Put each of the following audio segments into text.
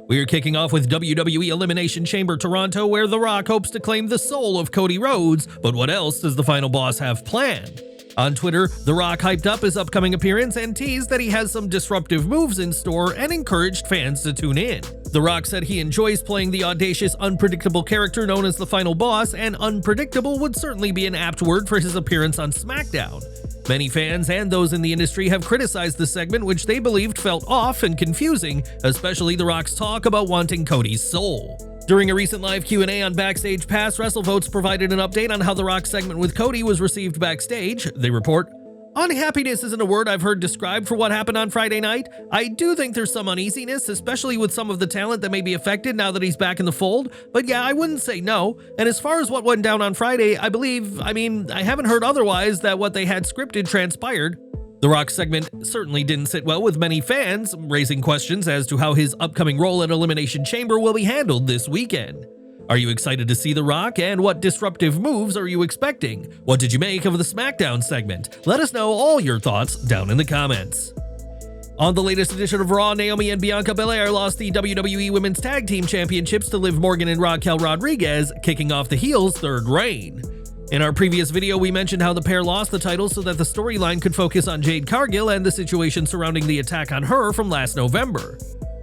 We're kicking off with WWE Elimination Chamber Toronto, where The Rock hopes to claim the soul of Cody Rhodes, but what else does the final boss have planned? On Twitter, The Rock hyped up his upcoming appearance and teased that he has some disruptive moves in store and encouraged fans to tune in. The Rock said he enjoys playing the audacious, unpredictable character known as the final boss, and unpredictable would certainly be an apt word for his appearance on SmackDown. Many fans and those in the industry have criticized the segment, which they believed felt off and confusing, especially The Rock's talk about wanting Cody's soul. During a recent live Q&A on Backstage Pass, WrestleVotes provided an update on how The Rock's segment with Cody was received backstage. They report, "Unhappiness isn't a word I've heard described for what happened on Friday night. I do think there's some uneasiness, especially with some of the talent that may be affected now that he's back in the fold. But yeah, I wouldn't say no. And as far as what went down on Friday, I haven't heard otherwise that what they had scripted transpired." The Rock segment certainly didn't sit well with many fans, raising questions as to how his upcoming role at Elimination Chamber will be handled this weekend. Are you excited to see The Rock, and what disruptive moves are you expecting? What did you make of the SmackDown segment? Let us know all your thoughts down in the comments. On the latest edition of Raw, Naomi and Bianca Belair lost the WWE Women's Tag Team Championships to Liv Morgan and Raquel Rodriguez, kicking off the Heels' third reign. In our previous video, we mentioned how the pair lost the titles so that the storyline could focus on Jade Cargill and the situation surrounding the attack on her from last November.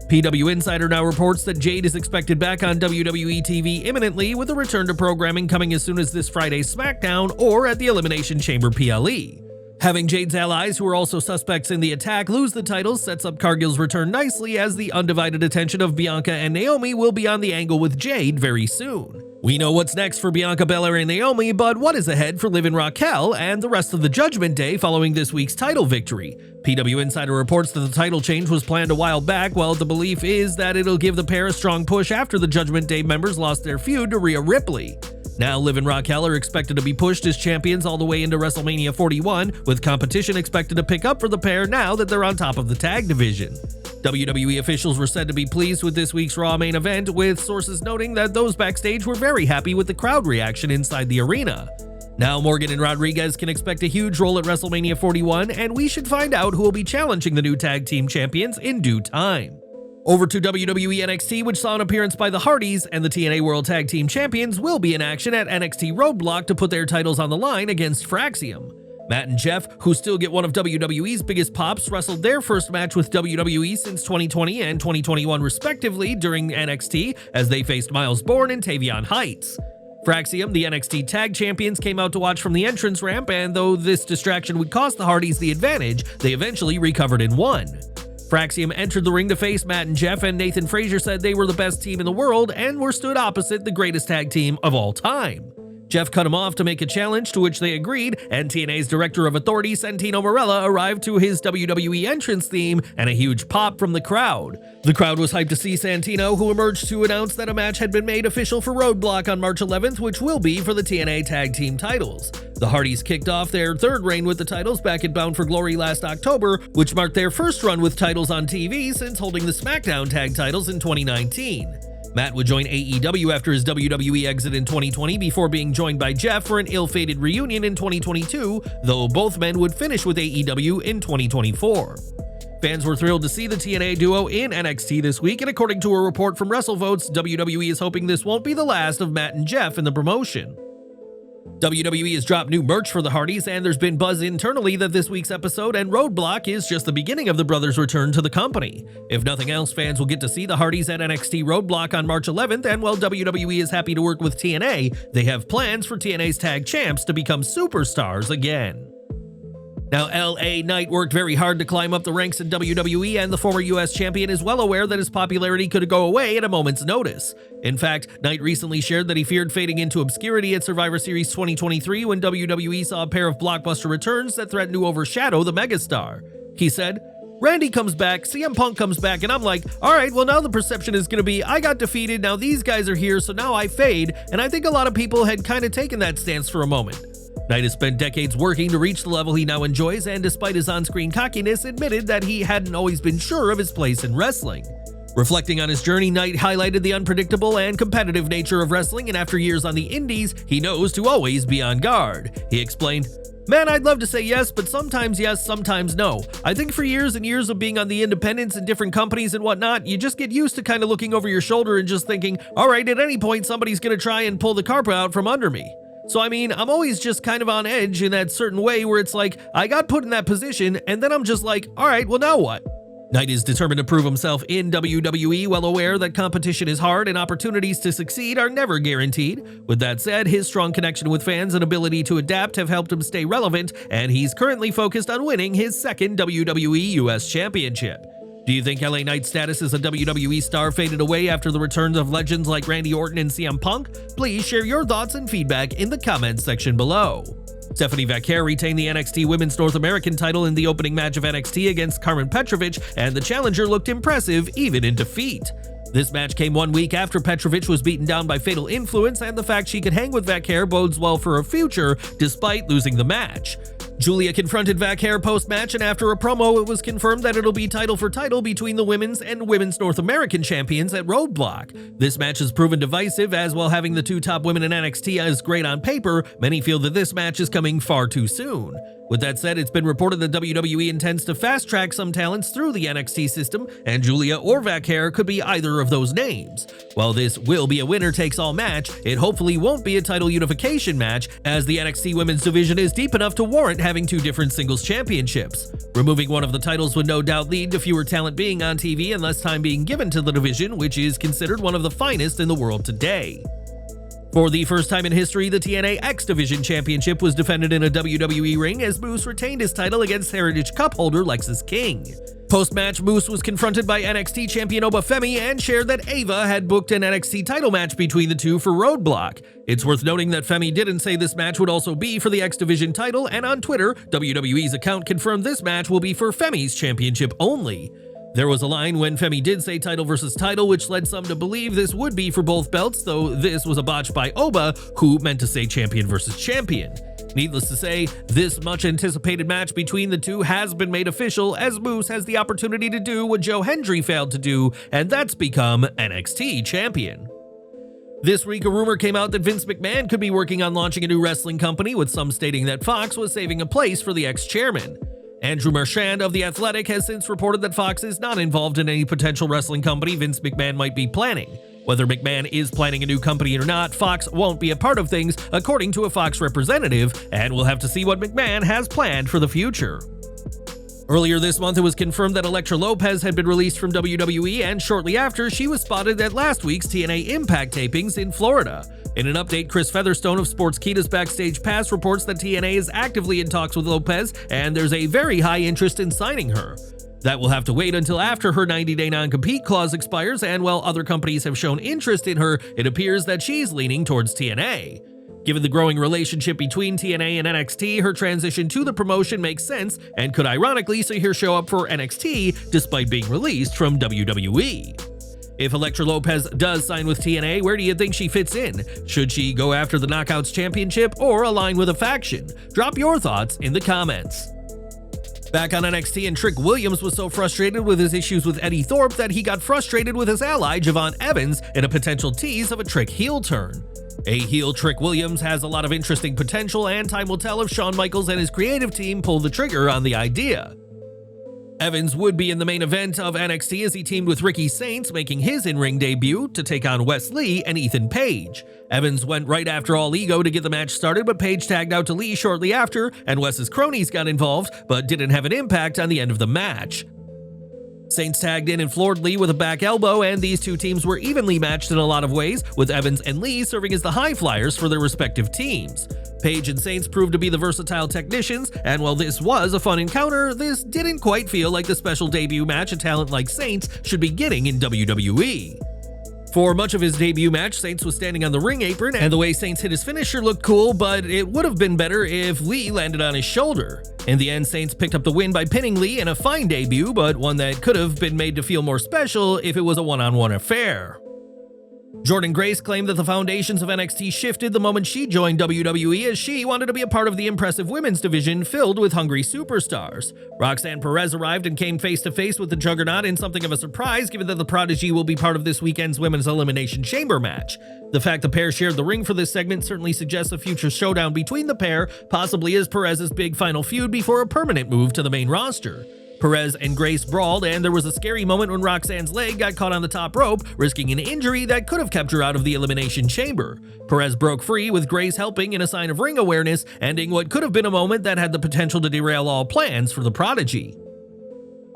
PW Insider now reports that Jade is expected back on WWE TV imminently, with a return to programming coming as soon as this Friday's SmackDown or at the Elimination Chamber PLE. Having Jade's allies, who are also suspects in the attack, lose the titles sets up Cargill's return nicely, as the undivided attention of Bianca and Naomi will be on the angle with Jade very soon. We know what's next for Bianca Belair and Naomi, but what is ahead for Liv and Raquel and the rest of the Judgment Day following this week's title victory? PW Insider reports that the title change was planned a while back, while the belief is that it'll give the pair a strong push after the Judgment Day members lost their feud to Rhea Ripley. Now Liv and Raquel are expected to be pushed as champions all the way into WrestleMania 41, with competition expected to pick up for the pair now that they're on top of the tag division. WWE officials were said to be pleased with this week's Raw main event, with sources noting that those backstage were very happy with the crowd reaction inside the arena. Now Morgan and Rodriguez can expect a huge role at WrestleMania 41, and we should find out who will be challenging the new tag team champions in due time. Over to WWE NXT, which saw an appearance by the Hardys, and the TNA World Tag Team Champions will be in action at NXT Roadblock to put their titles on the line against Fraxion. Matt and Jeff, who still get one of WWE's biggest pops, wrestled their first match with WWE since 2020 and 2021 respectively during NXT, as they faced Miles Bourne and Tavion Heights. Fraxion, the NXT Tag Champions, came out to watch from the entrance ramp, and though this distraction would cost the Hardys the advantage, they eventually recovered and won. Fraxion entered the ring to face Matt and Jeff, and Nathan Frazier said they were the best team in the world and were stood opposite the greatest tag team of all time. Jeff cut him off to make a challenge, to which they agreed, and TNA's Director of Authority, Santino Marella, arrived to his WWE entrance theme and a huge pop from the crowd. The crowd was hyped to see Santino, who emerged to announce that a match had been made official for Roadblock on March 11th, which will be for the TNA Tag Team titles. The Hardys kicked off their third reign with the titles back at Bound for Glory last October, which marked their first run with titles on TV since holding the SmackDown Tag titles in 2019. Matt would join AEW after his WWE exit in 2020 before being joined by Jeff for an ill-fated reunion in 2022, though both men would finish with AEW in 2024. Fans were thrilled to see the TNA duo in NXT this week, and according to a report from WrestleVotes, WWE is hoping this won't be the last of Matt and Jeff in the promotion. WWE has dropped new merch for the Hardys, and there's been buzz internally that this week's episode and Roadblock is just the beginning of the brothers' return to the company. If nothing else, fans will get to see the Hardys at NXT Roadblock on March 11th, and while WWE is happy to work with TNA, they have plans for TNA's tag champs to become superstars again. Now, LA Knight worked very hard to climb up the ranks in WWE, and the former US champion is well aware that his popularity could go away at a moment's notice. In fact, Knight recently shared that he feared fading into obscurity at Survivor Series 2023 when WWE saw a pair of blockbuster returns that threatened to overshadow the megastar. He said, "Randy comes back, CM Punk comes back, and I'm like, alright, well now the perception is gonna be, I got defeated, now these guys are here, so now I fade," and I think a lot of people had kinda taken that stance for a moment. Knight has spent decades working to reach the level he now enjoys, and despite his on-screen cockiness, admitted that he hadn't always been sure of his place in wrestling. Reflecting on his journey, Knight highlighted the unpredictable and competitive nature of wrestling, and after years on the indies, he knows to always be on guard. He explained, Man, I'd love to say yes, but sometimes yes, sometimes no. I think for years and years of being on the independents and different companies and whatnot, you just get used to kind of looking over your shoulder and just thinking, all right, at any point somebody's gonna try and pull the carpet out from under me. So I mean, I'm always just kind of on edge in that certain way where it's like, I got put in that position and then I'm just like, all right, well now what? Knight is determined to prove himself in WWE, well aware that competition is hard and opportunities to succeed are never guaranteed. With that said, his strong connection with fans and ability to adapt have helped him stay relevant, and he's currently focused on winning his second WWE US Championship. Do you think LA Knight's status as a WWE star faded away after the returns of legends like Randy Orton and CM Punk? Please share your thoughts and feedback in the comments section below. Stephanie Vaquer retained the NXT Women's North American title in the opening match of NXT against Carmen Petrovic, and the challenger looked impressive even in defeat. This match came 1 week after Petrovic was beaten down by Fatal Influence, and the fact she could hang with Vaquer bodes well for her future despite losing the match. Julia confronted Vaquer post-match, and after a promo, it was confirmed that it'll be title for title between the Women's and Women's North American champions at Roadblock. This match has proven divisive, as while having the two top women in NXT is great on paper, many feel that this match is coming far too soon. With that said, it's been reported that WWE intends to fast-track some talents through the NXT system, and Julia or Vaquer could be either of those names. While this will be a winner-takes-all match, it hopefully won't be a title unification match, as the NXT Women's division is deep enough to warrant having two different singles championships. Removing one of the titles would no doubt lead to fewer talent being on TV and less time being given to the division, which is considered one of the finest in the world today. For the first time in history, the TNA X Division Championship was defended in a WWE ring as Moose retained his title against Heritage Cup holder Lexis King. Post-match, Moose was confronted by NXT champion Femi and shared that Ava had booked an NXT title match between the two for Roadblock. It's worth noting that Femi didn't say this match would also be for the X Division title, and on Twitter, WWE's account confirmed this match will be for Femi's championship only. There was a line when Femi did say title versus title, which led some to believe this would be for both belts, though this was a botch by Oba, who meant to say champion versus champion. Needless to say, this much-anticipated match between the two has been made official, as Moose has the opportunity to do what Joe Hendry failed to do, and that's become NXT champion. This week, a rumor came out that Vince McMahon could be working on launching a new wrestling company, with some stating that Fox was saving a place for the ex-chairman. Andrew Marchand of The Athletic has since reported that Fox is not involved in any potential wrestling company Vince McMahon might be planning. Whether McMahon is planning a new company or not, Fox won't be a part of things, according to a Fox representative, and we'll have to see what McMahon has planned for the future. Earlier this month, it was confirmed that Elektra Lopez had been released from WWE, and shortly after, she was spotted at last week's TNA Impact tapings in Florida. In an update, Chris Featherstone of Sportskeeda's Backstage Pass reports that TNA is actively in talks with Lopez, and there's a very high interest in signing her. That will have to wait until after her 90-day non-compete clause expires, and while other companies have shown interest in her, it appears that she's leaning towards TNA. Given the growing relationship between TNA and NXT, her transition to the promotion makes sense and could ironically see her show up for NXT despite being released from WWE. If Elektra Lopez does sign with TNA, where do you think she fits in? Should she go after the Knockouts Championship or align with a faction? Drop your thoughts in the comments. Back on NXT, and Trick Williams was so frustrated with his issues with Eddie Thorpe that he got frustrated with his ally Javon Evans in a potential tease of a Trick heel turn. A heel Trick Williams has a lot of interesting potential, and time will tell if Shawn Michaels and his creative team pull the trigger on the idea. Evans would be in the main event of NXT as he teamed with Ricky Saints, making his in-ring debut to take on Wes Lee and Ethan Page. Evans went right after All Ego to get the match started, but Page tagged out to Lee shortly after, and Wes's cronies got involved, but didn't have an impact on the end of the match. Saints tagged in and floored Lee with a back elbow, and these two teams were evenly matched in a lot of ways, with Evans and Lee serving as the high flyers for their respective teams. Page and Saints proved to be the versatile technicians, and while this was a fun encounter, this didn't quite feel like the special debut match a talent like Saints should be getting in WWE. For much of his debut match, Saints was standing on the ring apron, and the way Saints hit his finisher looked cool, but it would have been better if Lee landed on his shoulder. In the end, Saints picked up the win by pinning Lee in a fine debut, but one that could have been made to feel more special if it was a one-on-one affair. Jordynne Grace claimed that the foundations of NXT shifted the moment she joined WWE, as she wanted to be a part of the impressive women's division filled with hungry superstars. Roxanne Perez arrived and came face-to-face with the Juggernaut in something of a surprise, given that the Prodigy will be part of this weekend's Women's Elimination Chamber match. The fact the pair shared the ring for this segment certainly suggests a future showdown between the pair, possibly as Perez's big final feud before a permanent move to the main roster. Perez and Grace brawled, and there was a scary moment when Roxanne's leg got caught on the top rope, risking an injury that could have kept her out of the Elimination Chamber. Perez broke free, with Grace helping in a sign of ring awareness, ending what could have been a moment that had the potential to derail all plans for the Prodigy.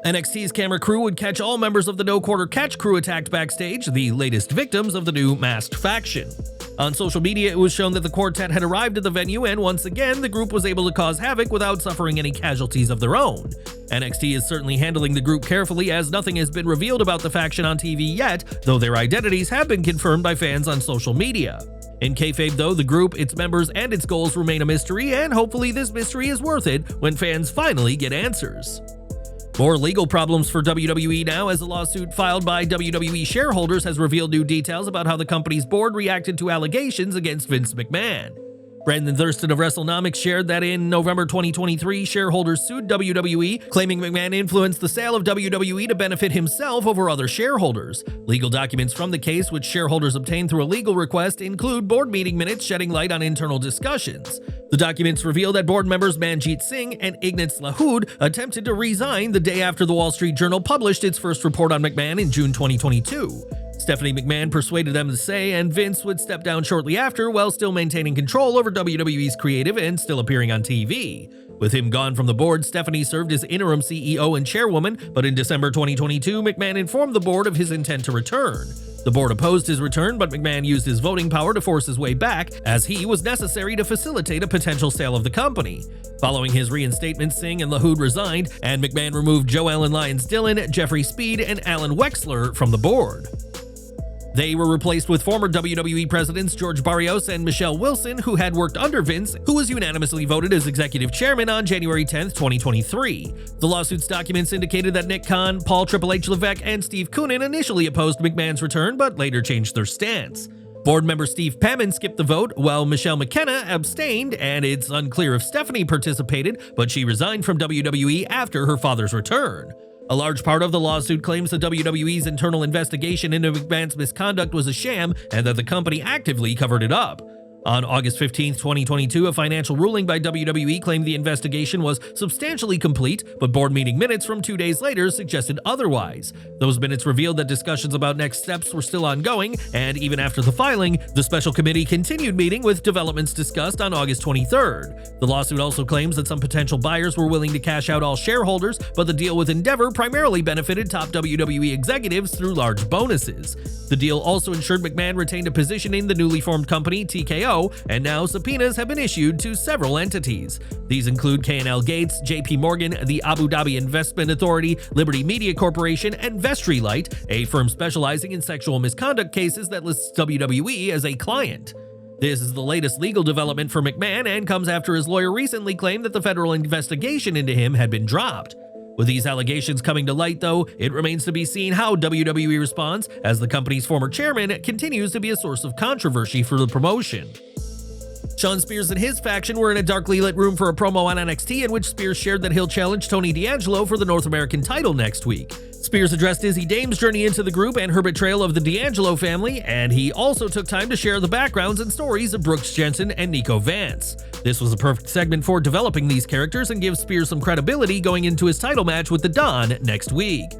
NXT's camera crew would catch all members of the No Quarter Catch crew attacked backstage, the latest victims of the new masked faction. On social media, it was shown that the quartet had arrived at the venue, and once again, the group was able to cause havoc without suffering any casualties of their own. NXT is certainly handling the group carefully, as nothing has been revealed about the faction on TV yet, though their identities have been confirmed by fans on social media. In kayfabe though, the group, its members, and its goals remain a mystery, and hopefully this mystery is worth it when fans finally get answers. More legal problems for WWE now, as a lawsuit filed by WWE shareholders has revealed new details about how the company's board reacted to allegations against Vince McMahon. Brandon Thurston of WrestleNomics shared that in November 2023, shareholders sued WWE, claiming McMahon influenced the sale of WWE to benefit himself over other shareholders. Legal documents from the case, which shareholders obtained through a legal request, include board meeting minutes shedding light on internal discussions. The documents reveal that board members Manjit Singh and Ignatz Lahoud attempted to resign the day after the Wall Street Journal published its first report on McMahon in June 2022. Stephanie McMahon persuaded them to stay, and Vince would step down shortly after while still maintaining control over WWE's creative and still appearing on TV. With him gone from the board, Stephanie served as interim CEO and chairwoman, but in December 2022, McMahon informed the board of his intent to return. The board opposed his return, but McMahon used his voting power to force his way back, as he was necessary to facilitate a potential sale of the company. Following his reinstatement, Singh and Lahoud resigned, and McMahon removed Joe Allen Lyons-Dillon, Jeffrey Speed, and Alan Wexler from the board. They were replaced with former WWE presidents George Barrios and Michelle Wilson, who had worked under Vince, who was unanimously voted as executive chairman on January 10, 2023. The lawsuit's documents indicated that Nick Khan, Paul Triple H Levesque, and Steve Koonin initially opposed McMahon's return, but later changed their stance. Board member Steve Pemmon skipped the vote, while Michelle McKenna abstained, and it's unclear if Stephanie participated, but she resigned from WWE after her father's return. A large part of the lawsuit claims that WWE's internal investigation into McMahon's misconduct was a sham and that the company actively covered it up. On August 15, 2022, a financial ruling by WWE claimed the investigation was substantially complete, but board meeting minutes from 2 days later suggested otherwise. Those minutes revealed that discussions about next steps were still ongoing, and even after the filing, the special committee continued meeting with developments discussed on August 23rd. The lawsuit also claims that some potential buyers were willing to cash out all shareholders, but the deal with Endeavor primarily benefited top WWE executives through large bonuses. The deal also ensured McMahon retained a position in the newly formed company, TKO, and now subpoenas have been issued to several entities. These include K&L Gates, JP Morgan, the Abu Dhabi Investment Authority, Liberty Media Corporation, and Vestry Light, a firm specializing in sexual misconduct cases that lists WWE as a client. This is the latest legal development for McMahon and comes after his lawyer recently claimed that the federal investigation into him had been dropped. With these allegations coming to light, though, it remains to be seen how WWE responds, as the company's former chairman continues to be a source of controversy for the promotion. Shawn Spears and his faction were in a darkly lit room for a promo on NXT, in which Spears shared that he'll challenge Tony D'Angelo for the North American title next week. Spears addressed Izzy Dame's journey into the group and her betrayal of the D'Angelo family, and he also took time to share the backgrounds and stories of Brooks Jensen and Nico Vance. This was a perfect segment for developing these characters and gives Spears some credibility going into his title match with the Don next week.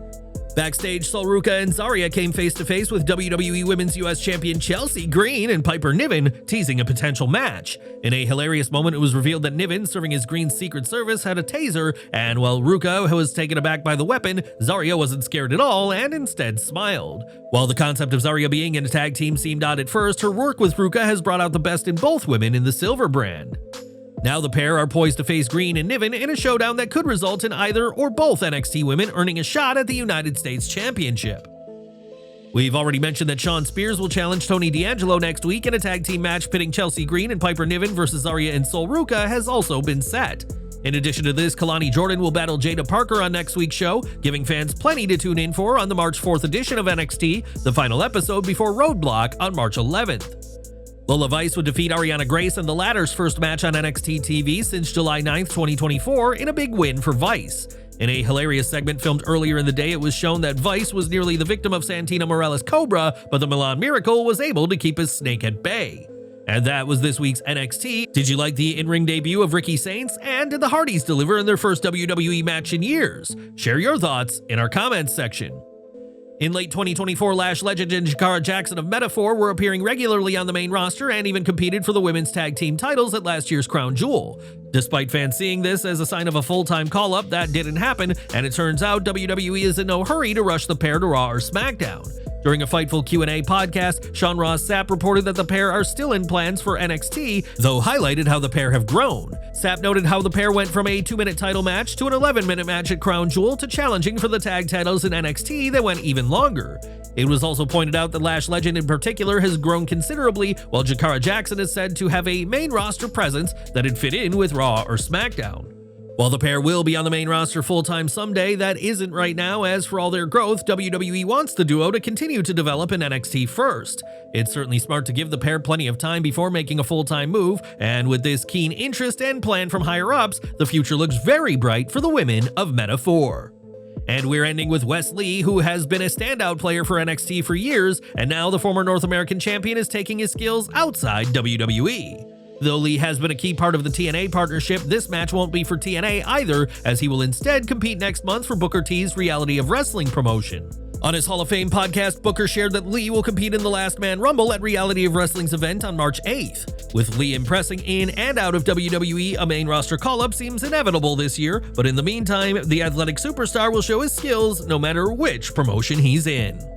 Backstage, Ruca and Zaria came face-to-face with WWE Women's US Champion Chelsea Green and Piper Niven, teasing a potential match. In a hilarious moment, it was revealed that Niven, serving as Green's Secret Service, had a taser, and while Ruca was taken aback by the weapon, Zaria wasn't scared at all and instead smiled. While the concept of Zaria being in a tag team seemed odd at first, her work with Ruca has brought out the best in both women in the Silver brand. Now the pair are poised to face Green and Niven in a showdown that could result in either or both NXT women earning a shot at the United States Championship. We've already mentioned that Shawn Spears will challenge Tony D'Angelo next week, and a tag team match pitting Chelsea Green and Piper Niven versus Zaria and Ruca has also been set. In addition to this, Kalani Jordan will battle Jada Parker on next week's show, giving fans plenty to tune in for on the March 4th edition of NXT, the final episode before Roadblock on March 11th. Lola Vice would defeat Arianna Grace in the latter's first match on NXT TV since July 9th, 2024, in a big win for Vice. In a hilarious segment filmed earlier in the day, it was shown that Vice was nearly the victim of Santina Morales' Cobra, but the Milan Miracle was able to keep his snake at bay. And that was this week's NXT. Did you like the in-ring debut of Ricky Saints? And did the Hardys deliver in their first WWE match in years? Share your thoughts in our comments section. In late 2024, Lash legend and Jakara Jackson of Metaphor were appearing regularly on the main roster and even competed for the women's tag team titles at last year's Crown Jewel. Despite fans seeing this as a sign of a full-time call-up, that didn't happen, and it turns out WWE is in no hurry to rush the pair to Raw or SmackDown. During a Fightful Q&A podcast, Sean Ross Sapp reported that the pair are still in plans for NXT, though highlighted how the pair have grown. Sapp noted how the pair went from a 2-minute title match to an 11-minute match at Crown Jewel to challenging for the tag titles in NXT that went even longer. It was also pointed out that Lash Legend in particular has grown considerably, while Jakara Jackson is said to have a main roster presence that'd fit in with Raw or SmackDown. While the pair will be on the main roster full-time someday, that isn't right now, as for all their growth, WWE wants the duo to continue to develop in NXT first. It's certainly smart to give the pair plenty of time before making a full-time move, and with this keen interest and plan from higher-ups, the future looks very bright for the women of Metaphor. And we're ending with Wes Lee, who has been a standout player for NXT for years, and now the former North American champion is taking his skills outside WWE. Though Lee has been a key part of the TNA partnership, this match won't be for TNA either, as he will instead compete next month for Booker T's Reality of Wrestling promotion. On his Hall of Fame podcast, Booker shared that Lee will compete in the Last Man Rumble at Reality of Wrestling's event on March 8th. With Lee impressing in and out of WWE, a main roster call-up seems inevitable this year, but in the meantime, the athletic superstar will show his skills no matter which promotion he's in.